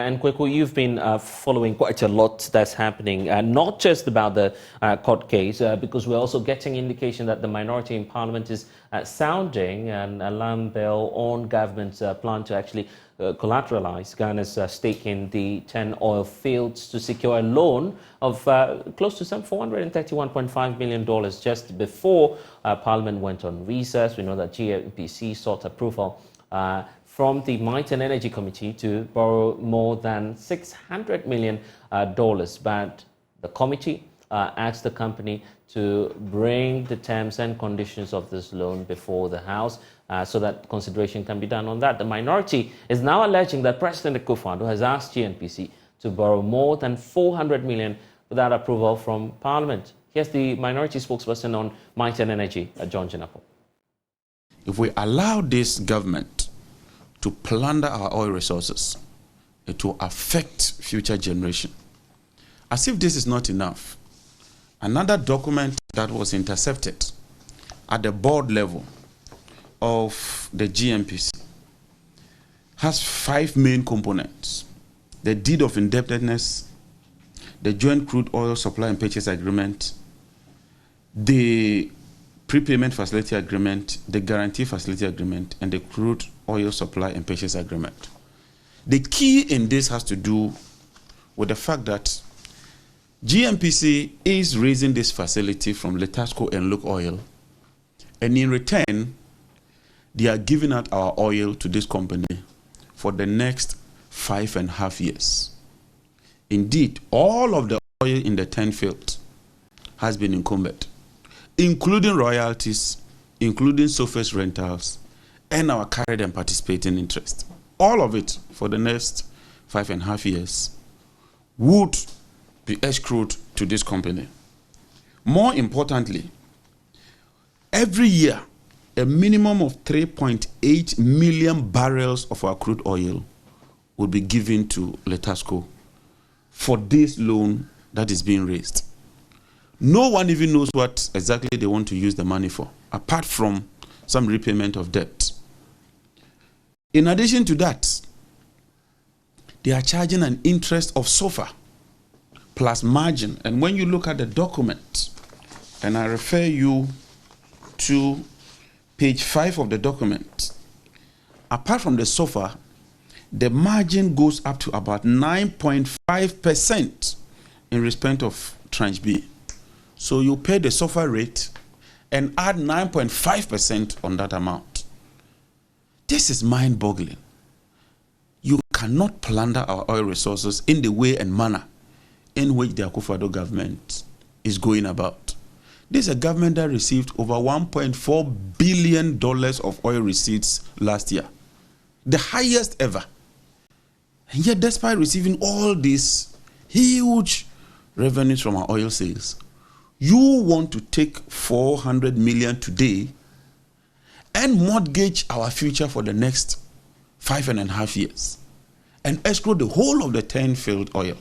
And Kweku, you've been following quite a lot that's happening, not just about the court case, because we're also getting indication that the minority in Parliament is sounding an alarm bell on government's plan to actually collateralize Ghana's stake in the 10 oil fields to secure a loan of close to some $431.5 million just before Parliament went on recess. We know that GMPC sought approval from the Mines and Energy Committee to borrow more than $600 million, but the committee asked the company to bring the terms and conditions of this loan before the House so that consideration can be done on that. The minority is now alleging that President Akufo-Addo has asked GNPC to borrow more than $400 million without approval from Parliament. Here's the minority spokesperson on Mines and Energy, John Jinapo. If we allow this government to plunder our oil resources, it will affect future generation. As if this is not enough, another document that was intercepted at the board level of the GMPC has 5 main components: the deed of indebtedness, the joint crude oil supply and purchase agreement, the prepayment facility agreement, the guarantee facility agreement, and the crude oil supply and purchase agreement. The key in this has to do with the fact that GMPC is raising this facility from Letasco and Look Oil, and in return, they are giving out our oil to this company for the next 5.5 years. Indeed, all of the oil in the 10 fields has been encumbered, including royalties, including surface rentals, and our carried and participating interest. All of it for the next 5.5 years would be escrowed to this company. More importantly, every year, a minimum of 3.8 million barrels of our crude oil will be given to Letasco for this loan that is being raised. No one even knows what exactly they want to use the money for, apart from some repayment of debt. In addition to that, they are charging an interest of SOFR plus margin. And when you look at the document, and I refer you to page 5 of the document, apart from the SOFR, the margin goes up to about 9.5% in respect of tranche B. So you pay the SOFR rate and add 9.5% on that amount. This is mind-boggling. You cannot plunder our oil resources in the way and manner in which the Akufo-Addo government is going about. This is a government that received over $1.4 billion of oil receipts last year, the highest ever. And yet, despite receiving all these huge revenues from our oil sales, you want to take $400 million today and mortgage our future for the next 5.5 years and escrow the whole of the 10 field oil.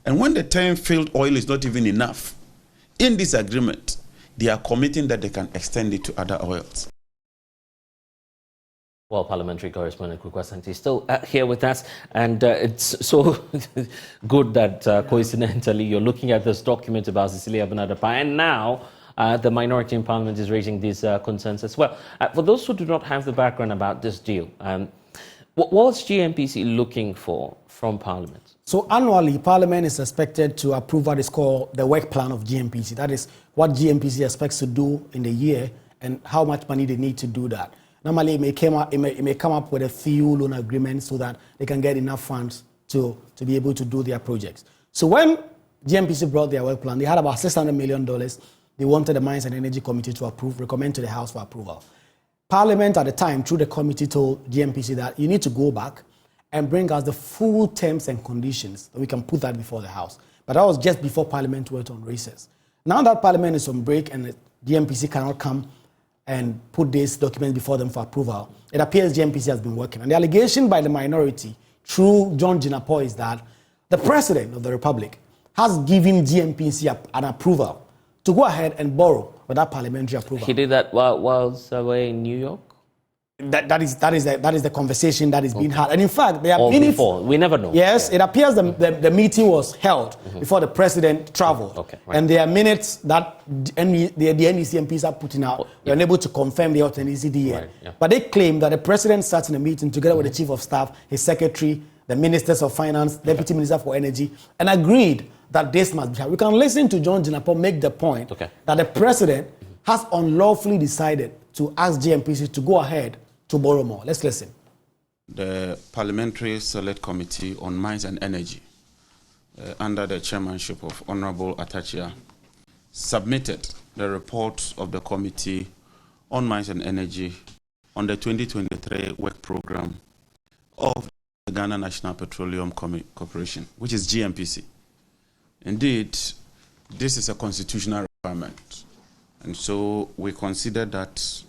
And when the 10 field oil is not even enough, in this agreement, they are committing that they can extend it to other oils. Well, parliamentary correspondent Kweku Asante is still here with us, and it's so good that coincidentally you're looking at this document about Cecilia Bernardo-Pah, and now the minority in Parliament is raising these concerns as well. For those who do not have the background about this deal, what's GMPC looking for from Parliament? So annually, Parliament is expected to approve what is called the work plan of GMPC. That is what GMPC expects to do in the year and how much money they need to do that. Normally, it may come up with a few loan agreements so that they can get enough funds to be able to do their projects. So when GMPC brought their work plan, they had about $600 million. They wanted the Mines and Energy Committee to approve, recommend to the House for approval. Parliament at the time, through the committee, told GMPC that you need to go back and bring us the full terms and conditions that we can put that before the House. But that was just before Parliament went on recess. Now that Parliament is on break and the GMPC cannot come and put this document before them for approval, it appears GMPC has been working. And the allegation by the minority, through John Jinapo, is that the President of the Republic has given GMPC an approval to go ahead and borrow without parliamentary approval. He did that while away in New York? That is the conversation that is being had. And in fact, there are Or minutes. before, we never know. Yes, it appears the meeting was held before the president traveled. Okay, right. And there are minutes that the NEC MPs are putting out. They're unable to confirm the authenticity yet. Right, yeah. But they claim that the president sat in a meeting together with the chief of staff, his secretary, the ministers of finance, deputy minister for energy, and agreed that this must be. We can listen to John Jinapo make the point that the president has unlawfully decided to ask GMPC to go ahead to borrow more. Let's listen. The Parliamentary Select Committee on Mines and Energy, under the chairmanship of Honorable Atachia, submitted the report of the Committee on Mines and Energy on the 2023 work program of the Ghana National Petroleum Corporation, which is GNPC. Indeed, this is a constitutional requirement. And so we consider that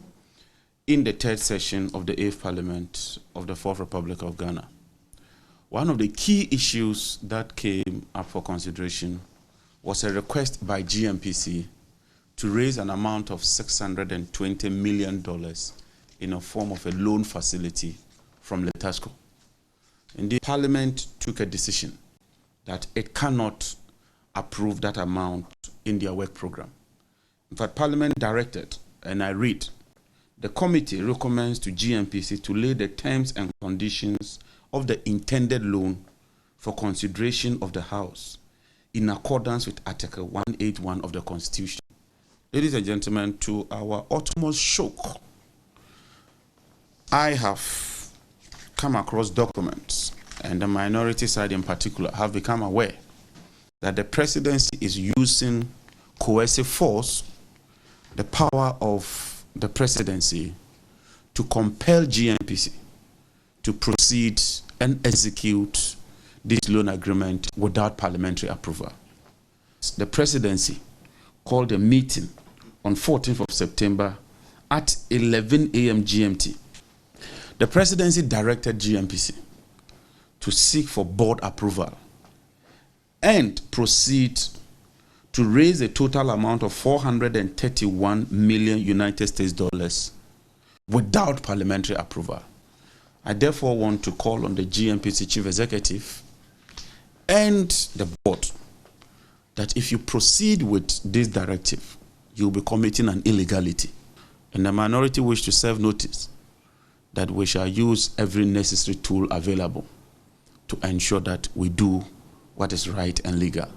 in the third session of the 8th Parliament of the 4th Republic of Ghana, one of the key issues that came up for consideration was a request by GNPC to raise an amount of $620 million in a form of a loan facility from Letasco. Indeed, Parliament took a decision that it cannot approve that amount in their work program. In fact, Parliament directed, and I read, the committee recommends to GNPC to lay the terms and conditions of the intended loan for consideration of the House in accordance with Article 181 of the Constitution. Ladies and gentlemen, to our utmost shock, I have come across documents, and the minority side in particular have become aware that the presidency is using coercive force, the power of the presidency, to compel GNPC to proceed and execute this loan agreement without parliamentary approval. The presidency called a meeting on 14th of September at 11 a.m. GMT. The presidency directed GNPC to seek for board approval and proceed to raise a total amount of 431 million United States dollars without parliamentary approval. I therefore want to call on the GNPC chief executive and the board that if you proceed with this directive, you'll be committing an illegality. And the minority wish to serve notice that we shall use every necessary tool available to ensure that we do what is right and legal.